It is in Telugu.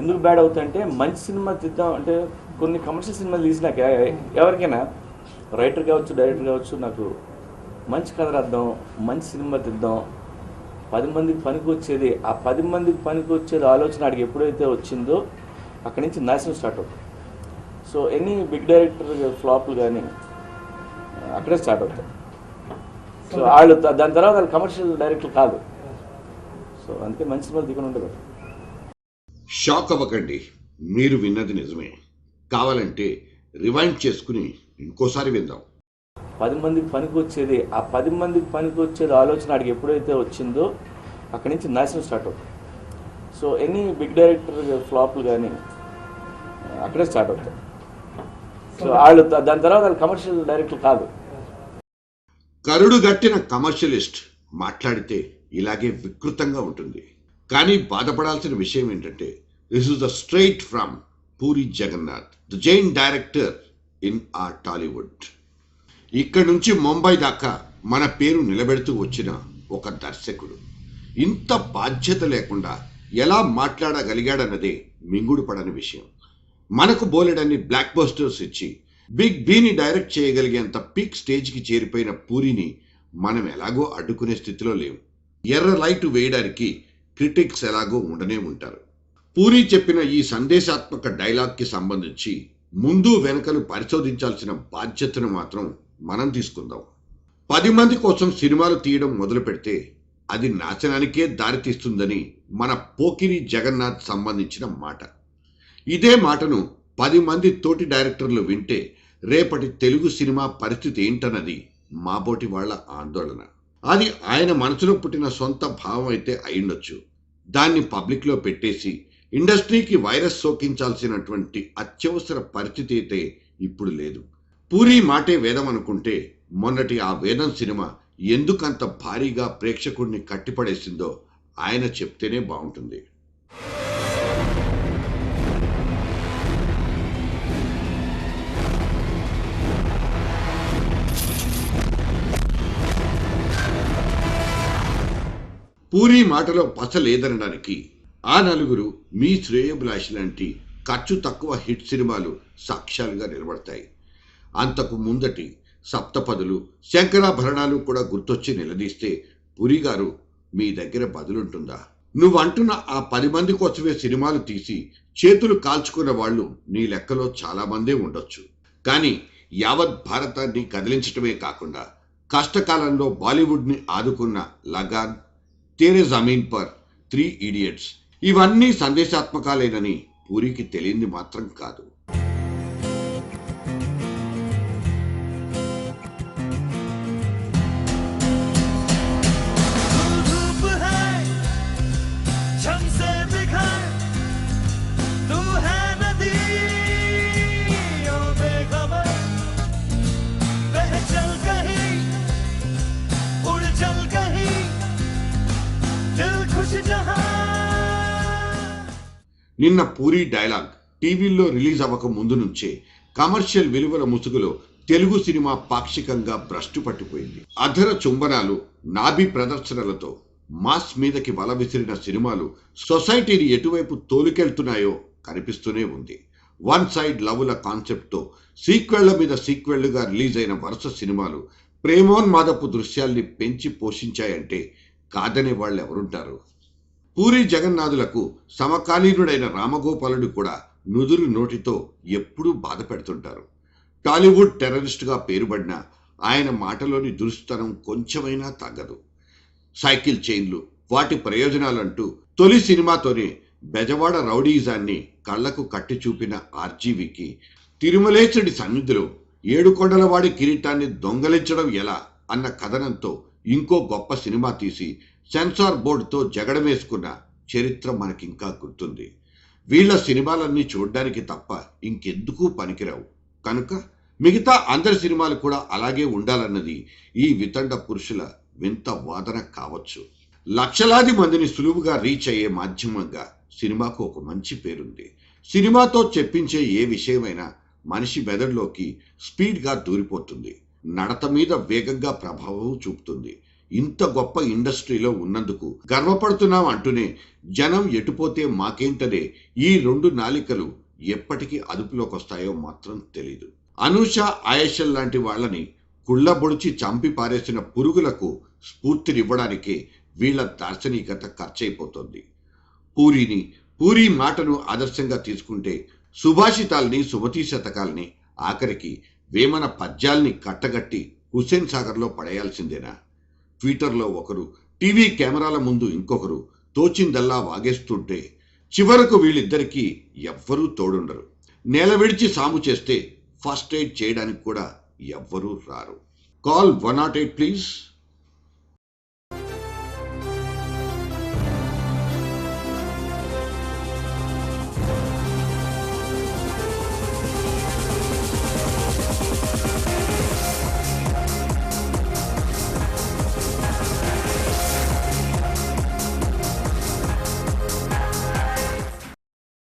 ఎందుకు బ్యాడ్ అవుతాయంటే మంచి సినిమా తీద్దాం అంటే కొన్ని కమర్షియల్ సినిమాలు తీసినాక ఎవరికైనా రైటర్ కావచ్చు డైరెక్టర్ కావచ్చు నాకు మంచి కథ రాద్దాం మంచి సినిమా తీద్దాం 10 మందికి పనికి వచ్చేది ఆ 10 మందికి పనికి వచ్చేది ఆలోచన ఆడికి ఎప్పుడైతే వచ్చిందో అక్కడి నుంచి నాశనం స్టార్ట్ అవుతుంది. సో ఎనీ బిగ్ డైరెక్టర్ ఫ్లాప్లు కానీ అక్కడే స్టార్ట్ అవుతాయి. సో వాళ్ళు దాని తర్వాత వాళ్ళు కమర్షియల్ డైరెక్టర్ కాదు. సో అందుకే మంచి సినిమాలు దిగుని ఉండదు. షాక్ అవ్వకండి, మీరు విన్నది నిజమే. కావాలంటే రివైండ్ చేసుకుని ఇంకోసారి విందాం. 10 మందికి పనికి వచ్చేది ఆ 10 మందికి పనికి వచ్చేది ఆలోచన ఆడికి ఎప్పుడైతే వచ్చిందో అక్కడి నుంచి నాశనం స్టార్ట్ అవుతుంది. సో ఎనీ బిగ్ డైరెక్టర్ ఫ్లాప్లు కానీ అక్కడే స్టార్ట్ అవుతాయి. సో వాళ్ళు దాని తర్వాత వాళ్ళు కమర్షియల్ డైరెక్టర్ కాదు. కరుడు గట్టిన కమర్షియలిస్ట్ మాట్లాడితే ఇలాగే వికృతంగా ఉంటుంది. కానీ బాధపడాల్సిన విషయం ఏంటంటే this is the straight from Puri Jagannath, the zen director in our Tollywood. ఇక్కడి నుంచి ముంబై దాకా మన పేరు నిలబెడుతూ వచ్చిన ఒక దర్శకుడు ఇంత బాధ్యత లేకుండా ఎలా మాట్లాడగలిగాడన్నదే మింగుడు పడని విషయం. మనకు బోలెడన్ని బ్లాక్ బస్టర్స్ ఇచ్చి బిగ్ బీని డైరెక్ట్ చేయగలిగేంత పీక్ స్టేజ్కి చేరిపోయిన పూరిని మనం ఎలాగో అడ్డుకునే స్థితిలో లేవు. ఎర్ర లైట్ వేయడానికి క్రిటిక్స్ ఎలాగో ఉండనే ఉంటారు. పూరి చెప్పిన ఈ సందేశాత్మక డైలాగ్కి సంబంధించి ముందు వెనకలు పరిశోధించాల్సిన బాధ్యతను మాత్రం మనం తీసుకుందాం. 10 మంది కోసం సినిమాలు తీయడం మొదలు పెడితే అది నాశనానికే దారితీస్తుందని మన పోకిరి జగన్నాథ్ సంబంధించిన మాట. ఇదే మాటను 10 మంది తోటి డైరెక్టర్లు వింటే రేపటి తెలుగు సినిమా పరిస్థితి ఏంటన్నది మాబోటి వాళ్ల ఆందోళన. అది ఆయన మనసులో పుట్టిన సొంత భావం అయితే అయ్యుండొచ్చు. దాన్ని పబ్లిక్లో పెట్టేసి ఇండస్ట్రీకి వైరస్ సోకించాల్సినటువంటి అత్యవసర పరిస్థితి అయితే ఇప్పుడు లేదు. పూరి మాటే వేదం అనుకుంటే మొన్నటి ఆ వేదం సినిమా ఎందుకంత భారీగా ప్రేక్షకుడిని కట్టిపడేసిందో ఆయన చెప్తేనే బాగుంటుంది. పూరి మాటలో పస లేదనడానికి ఆ నలుగురు మీ శ్రేయోభిలాషి లాంటి ఖర్చు తక్కువ హిట్ సినిమాలు సాక్ష్యాలుగా నిలబడతాయి. అంతకు ముందటి సప్తపదులు, శంకరాభరణాలు కూడా గుర్తొచ్చి నిలదీస్తే పూరి గారు మీ దగ్గర బదులుంటుందా? నువ్వంటున్న ఆ 10 మంది కోసమే సినిమాలు తీసి చేతులు కాల్చుకున్న వాళ్ళు నీ లెక్కలో చాలా మందే ఉండొచ్చు. కానీ యావత్ భారతాన్ని కదిలించటమే కాకుండా కష్టకాలంలో బాలీవుడ్ని ఆదుకున్న లగాన్, తేరే జమీన్ పర్, 3 ఇడియట్స్ ఇవన్నీ సందేశాత్మకాలేనని పూరికి తెలియంది మాత్రం కాదు. నిన్న పూరి డైలాగ్ టీవీల్లో రిలీజ్ అవ్వక ముందు నుంచే కమర్షియల్ విలువల ముసుగులో తెలుగు సినిమా పాక్షికంగా భ్రష్టు పట్టిపోయింది. అధర చుంబనాలు, నాభి ప్రదర్శనలతో మాస్ మీదకి వల విసిరిన సినిమాలు సొసైటీని ఎటువైపు తోలుకెళ్తున్నాయో కనిపిస్తూనే ఉంది. వన్ సైడ్ లవ్ల కాన్సెప్ట్తో సీక్వెళ్ల మీద సీక్వెళ్లుగా రిలీజ్ అయిన వరుస సినిమాలు ప్రేమోన్మాదపు దృశ్యాల్ని పెంచి పోషించాయంటే కాదనే వాళ్ళు ఎవరుంటారు? పూరి జగన్నాథులకు సమకాలీనుడైన రామగోపాలుడు కూడా నుదురు నోటితో ఎప్పుడూ బాధ పెడుతుంటారు. టాలీవుడ్ టెర్రరిస్టుగా పేరుబడిన ఆయన మాటలోని దురుస్తనం కొంచెమైనా తగ్గదు. సైకిల్ చైన్లు, వాటి ప్రయోజనాలంటూ తొలి సినిమాతోనే బెజవాడ రౌడీజాన్ని కళ్లకు కట్టి చూపిన ఆర్జీవికి తిరుమలేశుడి సన్నిధిలో ఏడుకొండలవాడి కిరీటాన్ని దొంగలించడం ఎలా అన్న కథనంతో ఇంకో గొప్ప సినిమా తీసి సెన్సార్ బోర్డుతో జగడమేసుకున్న చరిత్ర మనకింకా గుర్తుంది. వీళ్ల సినిమాలన్నీ చూడ్డానికి తప్ప ఇంకెందుకు పనికిరావు. కనుక మిగతా అందరి సినిమాలు కూడా అలాగే ఉండాలన్నది ఈ వితండ పురుషుల వింత వాదన కావచ్చు. లక్షలాది మందిని సులువుగా రీచ్ అయ్యే మాధ్యమంగా సినిమాకు ఒక మంచి పేరుంది. సినిమాతో చెప్పించే ఏ విషయమైనా మనిషి మెదడులోకి స్పీడ్గా దూరిపోతుంది. నడత మీద వేగంగా ప్రభావం చూపుతుంది. ఇంత గొప్ప ఇండస్ట్రీలో ఉన్నందుకు గర్వపడుతున్నాం అంటూనే జనం ఎటుపోతే మాకేంటనే ఈ 2 నాలికలు ఎప్పటికీ అదుపులోకి వస్తాయో మాత్రం తెలీదు. అనూష, ఆయేషల్ లాంటి వాళ్ళని కుళ్ళబొడిచి చంపి పారేసిన పురుగులకు స్ఫూర్తినివ్వడానికే వీళ్ల దార్శనికత ఖర్చయిపోతోంది. పూరి మాటను ఆదర్శంగా తీసుకుంటే సుభాషితాల్ని, సుమతీ శతకాల్ని, ఆఖరికి వేమన పద్యాల్ని కట్టగట్టి హుస్సేన్ సాగర్లో పడేయాల్సిందేనా? ట్విట్టర్లో ఒకరు, టీవీ కెమెరాల ముందు ఇంకొకరు తోచిందల్లా వాగేస్తుంటే చివరకు వీళ్ళిద్దరికీ ఎవ్వరూ తోడుండరు. నేల విడిచి సాము చేస్తే ఫస్ట్ ఎయిడ్ చేయడానికి కూడా ఎవ్వరూ రారు. Call 108 please.